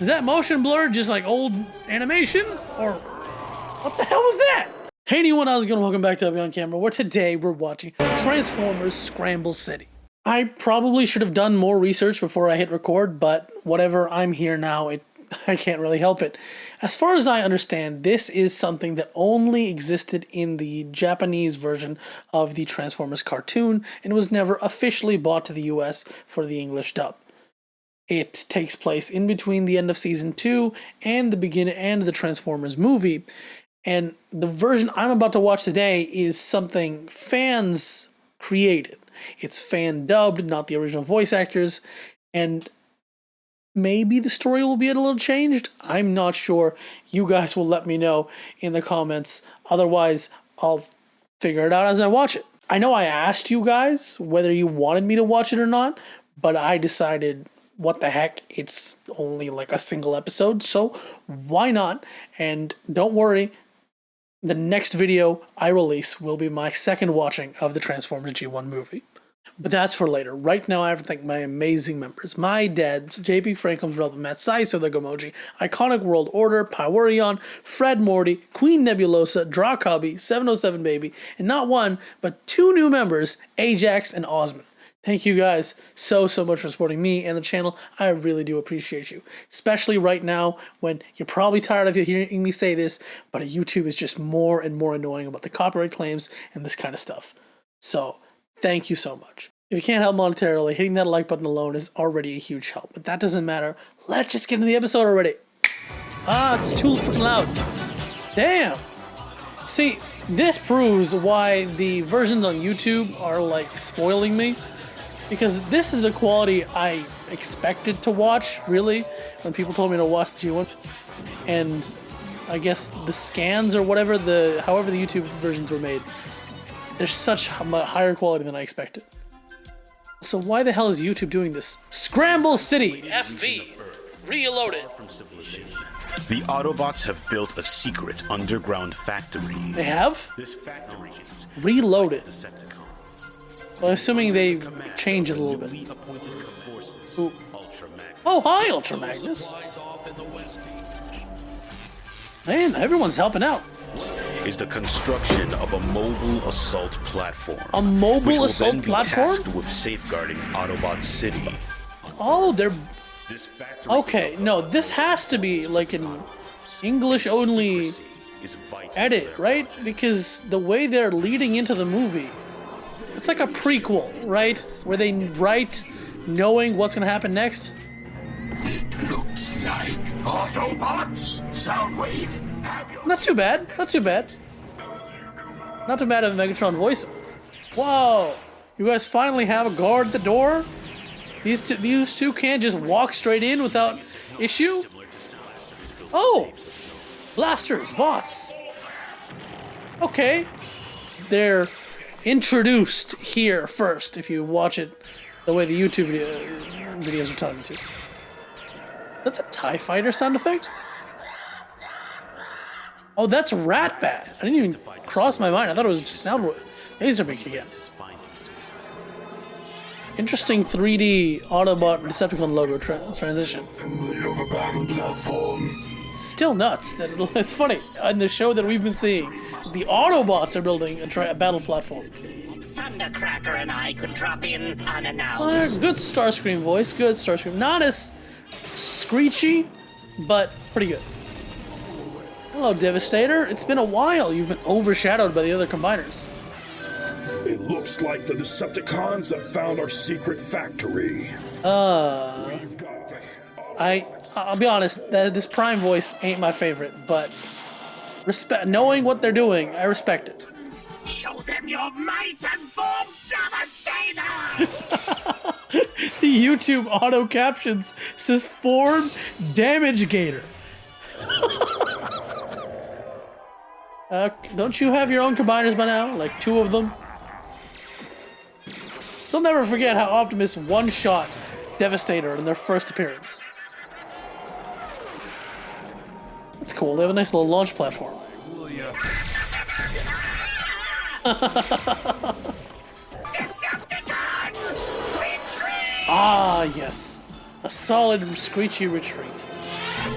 Is that motion blur just like old animation? Or what the hell was that? Hey anyone, how's it going? Welcome back to Abhi on Camera, where today we're watching Transformers Scramble City. I probably should have done more research before I hit record, but whatever, I'm here now. I can't really help it. As far as I understand, this is something that only existed in the Japanese version of the Transformers cartoon and was never officially bought to the US for the English dub. It takes place in between the end of season 2 and the beginning and the Transformers movie. And the version I'm about to watch today is something fans created. It's fan dubbed, not the original voice actors. And maybe the story will be a little changed. I'm not sure. You guys will let me know in the comments. Otherwise, I'll figure it out as I watch it. I know I asked you guys whether you wanted me to watch it or not, but I decided, what the heck, it's only like a single episode, so why not? And don't worry, the next video I release will be my second watching of the Transformers G1 movie. But that's for later. Right now I have to thank my amazing members. My dads, JP Franklin's Relevant, Matt Saiso, the Gomoji, Iconic World Order, Powerion, Fred Morty, Queen Nebulosa, Drawcubby, 707 Baby, and not one, but two new members, Ajax and Osmond. Thank you guys so much for supporting me and the channel. I really do appreciate you. Especially right now when you're probably tired of hearing me say this, but YouTube is just more and more annoying about the copyright claims and this kind of stuff. So, thank you so much. If you can't help monetarily, hitting that like button alone is already a huge help. But that doesn't matter. Let's just get into the episode already. Ah, it's too freaking loud. Damn. See, this proves why the versions on YouTube are like spoiling me. Because this is the quality I expected to watch, really, when people told me to watch the G1. And I guess the scans or whatever, however the YouTube versions were made, they're such higher quality than I expected. So why the hell is YouTube doing this? Scramble City F.V. Reloaded. The Autobots have built a secret underground factory. They have? This factory is Reloaded. Decepticons. Well, assuming they change it a little bit. Ooh. Oh, hi, Ultra Magnus. Man, everyone's helping out. Is the construction of a mobile assault platform. A mobile assault platform? Tasked with safeguarding Autobot City. Oh, they're... This factory okay, no, this has to be like an English-only edit, right? Because the way they're leading into the movie, it's like a prequel, right? Where they write knowing what's going to happen next. It looks like Autobots. Soundwave, have your... Not too bad. Not too bad. Not too bad of a Megatron voice. Whoa! You guys finally have a guard at the door? These two can't just walk straight in without issue? Oh! Blasters, bots. Okay. They're introduced here first, if you watch it the way the YouTube videos are telling me to. Is that the TIE Fighter sound effect? Oh, that's Ratbat. I didn't even cross my mind. I thought it was just sound Laserbeak again. Interesting 3D Autobot Decepticon logo transition. Of a battle platform. Still nuts. It's funny. In the show that we've been seeing, the Autobots are building a battle platform. Thundercracker and I could drop in unannounced. Good Starscream voice. Good Starscream. Not as screechy, but pretty good. Hello, Devastator. It's been a while. You've been overshadowed by the other combiners. It looks like the Decepticons have found our secret factory. I'll be honest, this Prime voice ain't my favorite, but knowing what they're doing, I respect it. Show them your might and form, Devastator! The YouTube auto captions says form Damage Gator. Don't you have your own combiners by now? Like 2 of them? Still never forget how Optimus one-shot Devastator in their first appearance. That's cool. They have a nice little launch platform. Decepticons! Ah, yes. A solid, screechy retreat.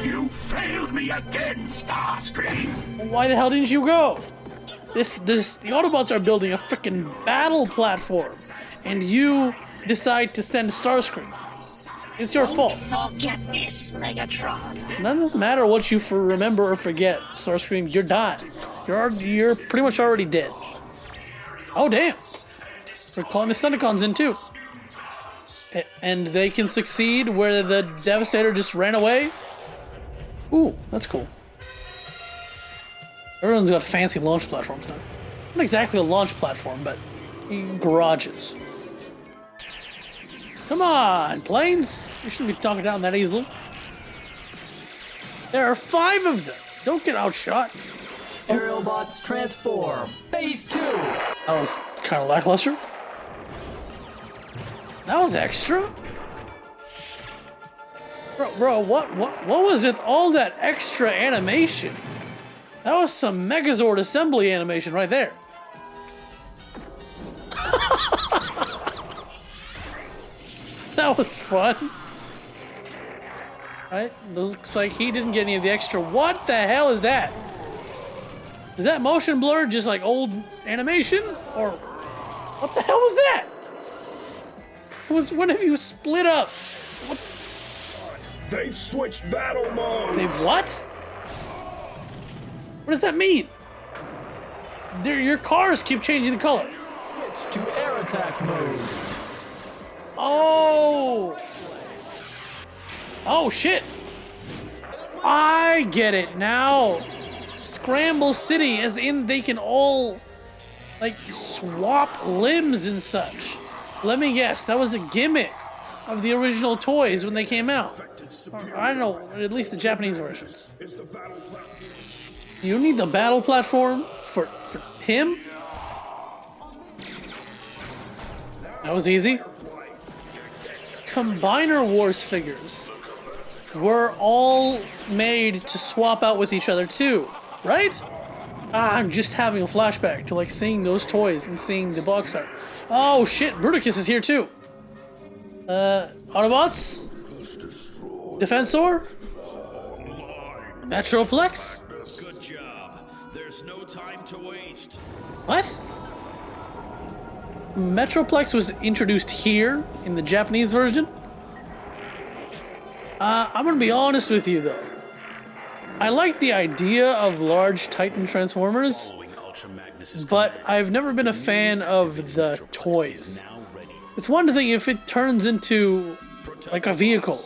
You failed me again, Starscream. Why the hell didn't you go? The Autobots are building a freaking battle platform, and you decide to send Starscream. It's your fault. Forget this, Megatron. None doesn't matter what you remember or forget, Starscream. You're dead. You're pretty much already dead. Oh damn! We're calling the Stunticons in too, and they can succeed where the Devastator just ran away. Ooh, that's cool. Everyone's got fancy launch platforms now. Not exactly a launch platform, but garages. Come on, planes! You shouldn't be talking down that easily. There are 5 of them. Don't get outshot. Aerial bots transform. Phase 2. That was kind of lackluster. That was extra. Bro, what was it? All that extra animation. That was some Megazord assembly animation right there. That was fun. Right? Looks like he didn't get any of the extra. What the hell is that? Is that motion blur just like old animation? Or what the hell was that? When have you split up? What? They've switched battle modes. They've what? What does that mean? Your cars keep changing the color. Switch to air attack mode. Oh! Oh shit! I get it now. Scramble City, as in they can all like swap limbs and such. Let me guess, that was a gimmick of the original toys when they came out. Or, I don't know, at least the Japanese versions. You need the battle platform for him? That was easy. Combiner Wars figures were all made to swap out with each other too, right? I'm just having a flashback to like seeing those toys and seeing the box art. Oh shit, Bruticus is here too. Autobots? Defensor? Metroplex? Good job. There's no time to waste. What? Metroplex was introduced here in the Japanese version. I'm gonna be honest with you though. I like the idea of large Titan Transformers, but I've never been a fan of the toys. It's one thing if it turns into like a vehicle,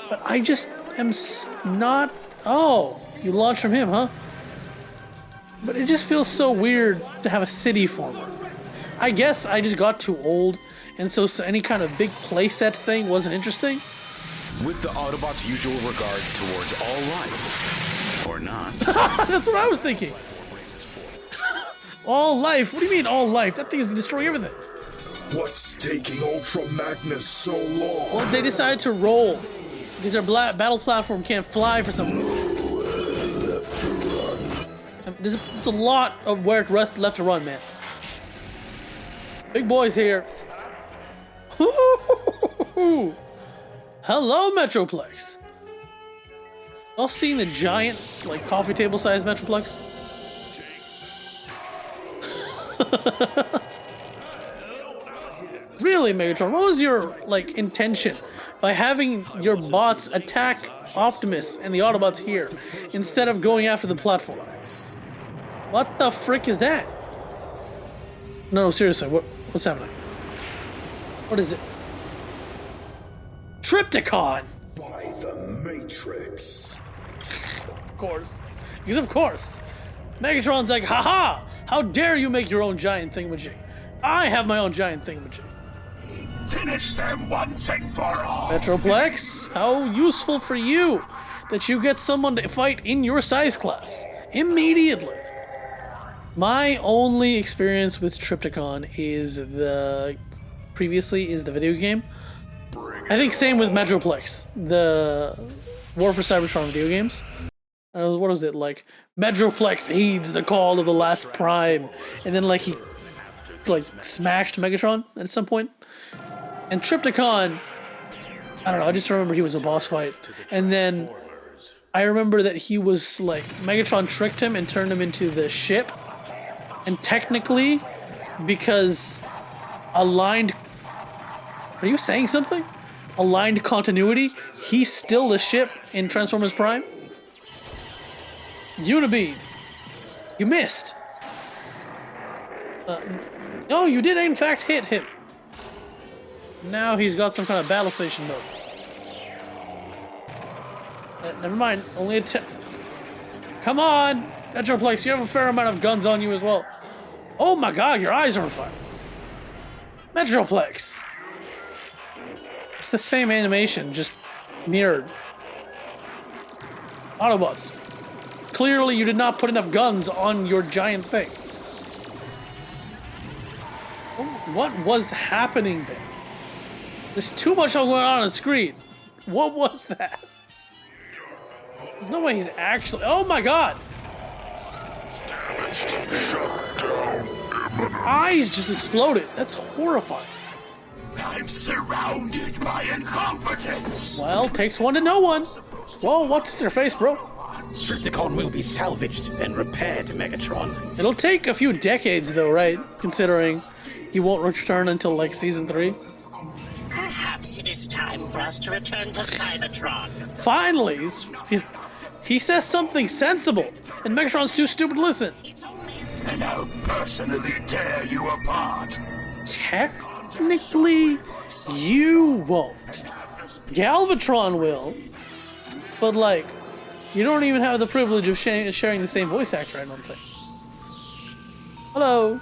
but I just am not. Oh, you launch from him, huh? But it just feels so weird to have a city former. I guess I just got too old, and so any kind of big playset thing wasn't interesting. With the Autobots' usual regard towards all life, or not. That's what I was thinking. All life? What do you mean all life? That thing is destroying everything. What's taking Ultra Magnus so long? Well, they decided to roll because their battle platform can't fly for some reason. There's a lot of where left to run, man. Big boys here. Hello, Metroplex. Y'all seen the giant, like, coffee table sized Metroplex? Really, Megatron, what was your, like, intention by having your bots attack Optimus and the Autobots here instead of going after the platform? What the frick is that? No, seriously, what's happening? What is it? Trypticon! By the Matrix. Of course. Because of course. Megatron's like, haha! How dare you make your own giant thingamajig? I have my own giant thingamajig. Finish them once and for all. Metroplex, how useful for you that you get someone to fight in your size class. Immediately. My only experience with Trypticon is the video game. I think same with Metroplex, the War for Cybertron video games. What was it like? Metroplex heeds the call of the last Prime, and then like he like smashed Megatron at some point. And Trypticon, I don't know. I just remember he was a boss fight, and then I remember that he was like, Megatron tricked him and turned him into the ship. And technically, because aligned... Are you saying something? Aligned continuity, he's still the ship in Transformers Prime. Unibeam, you missed. No, you did in fact hit him. Now he's got some kind of battle station mode. Never mind, only a Come on, Metroplex, you have a fair amount of guns on you as well. Oh my god, your eyes are on fire. Metroplex. It's the same animation, just mirrored. Autobots. Clearly you did not put enough guns on your giant thing. What was happening there? There's too much going on the screen. What was that? There's no way he's actually... Oh my god! Damaged. Shut down. Eyes just exploded. That's horrifying. I'm surrounded by incompetence. Well, takes one to know one. Whoa, what's in their face, bro? Trypticon will be salvaged and repaired, Megatron. It'll take a few decades, though, right? Considering he won't return until, like, Season 3. Perhaps it is time for us to return to Cybertron. Finally! He says something sensible, and Megatron's too stupid to listen. And I'll personally tear you apart. Technically, you won't. Galvatron will, but, like, you don't even have the privilege of sharing the same voice actor, I don't think. Hello.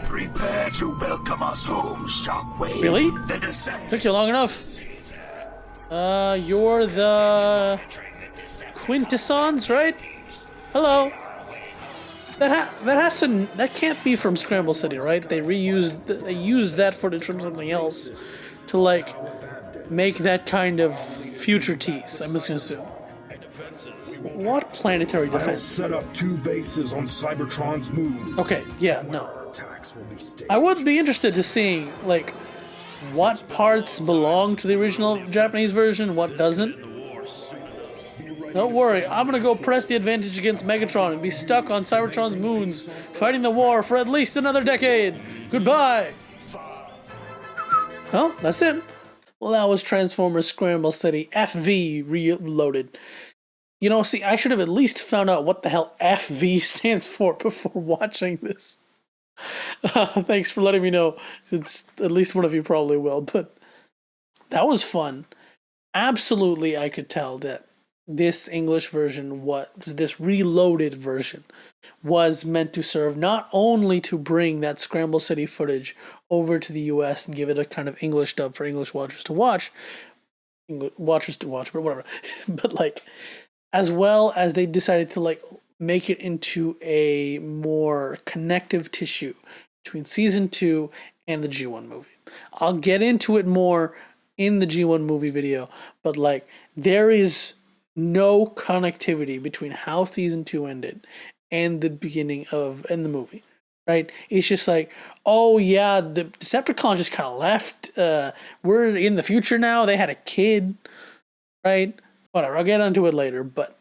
Prepare to welcome us home, Shockwave. Really? The descent. Took you long enough. You're the Quintessons, right? Hello. That can't be from Scramble City, right? They used that footage from something else to like make that kind of future tease, I'm just gonna assume. What planetary I'll defense? set up 2 bases on Cybertron's moon. Okay, yeah, no. Attacks will be staged. I would be interested to see like what parts belong to the original Japanese version, what doesn't. Don't worry, I'm gonna go press the advantage against Megatron and be stuck on Cybertron's moons, fighting the war for at least another decade. Goodbye! Well, that's it. Well, that was Transformers Scramble City F.V. Reloaded. You know, see, I should have at least found out what the hell F.V. stands for before watching this. Thanks for letting me know. It's at least one of you probably will, but that was fun. Absolutely, I could tell that this English version, this reloaded version, was meant to serve not only to bring that Scramble City footage over to the US and give it a kind of English dub for English watchers to watch, but whatever, but like, as well as they decided to like make it into a more connective tissue between Season 2 and the G1 movie. I'll get into it more in the G1 movie video, but like, there is no connectivity between how Season 2 ended and the beginning of the movie, right? It's just like, oh yeah, the Decepticons just kind of left. We're in the future now. They had a kid, right? Whatever, I'll get onto it later, but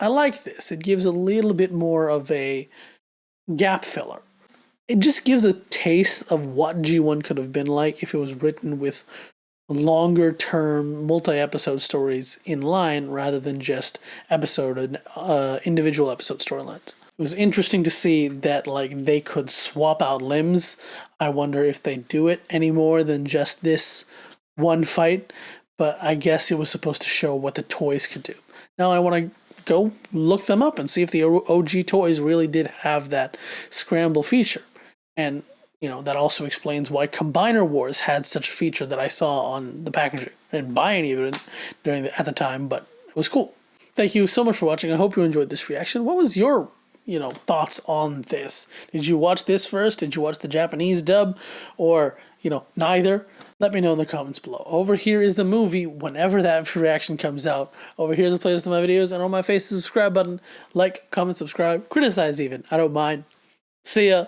I like this. It gives a little bit more of a gap filler. It just gives a taste of what G1 could have been like if it was written with longer term multi-episode stories in line rather than just individual episode storylines. It was interesting to see that like they could swap out limbs. I wonder if they do it any more than just this one fight, but I guess it was supposed to show what the toys could do. Now I want to go look them up and see if the OG toys really did have that scramble feature. And you know, that also explains why Combiner Wars had such a feature that I saw on the packaging. I didn't buy any of it at the time, but it was cool. Thank you so much for watching. I hope you enjoyed this reaction. What was your, thoughts on this? Did you watch this first? Did you watch the Japanese dub? Or, neither? Let me know in the comments below. Over here is the movie whenever that reaction comes out. Over here is the playlist of my videos, and on my face is the subscribe button. Like, comment, subscribe, criticize even. I don't mind. See ya.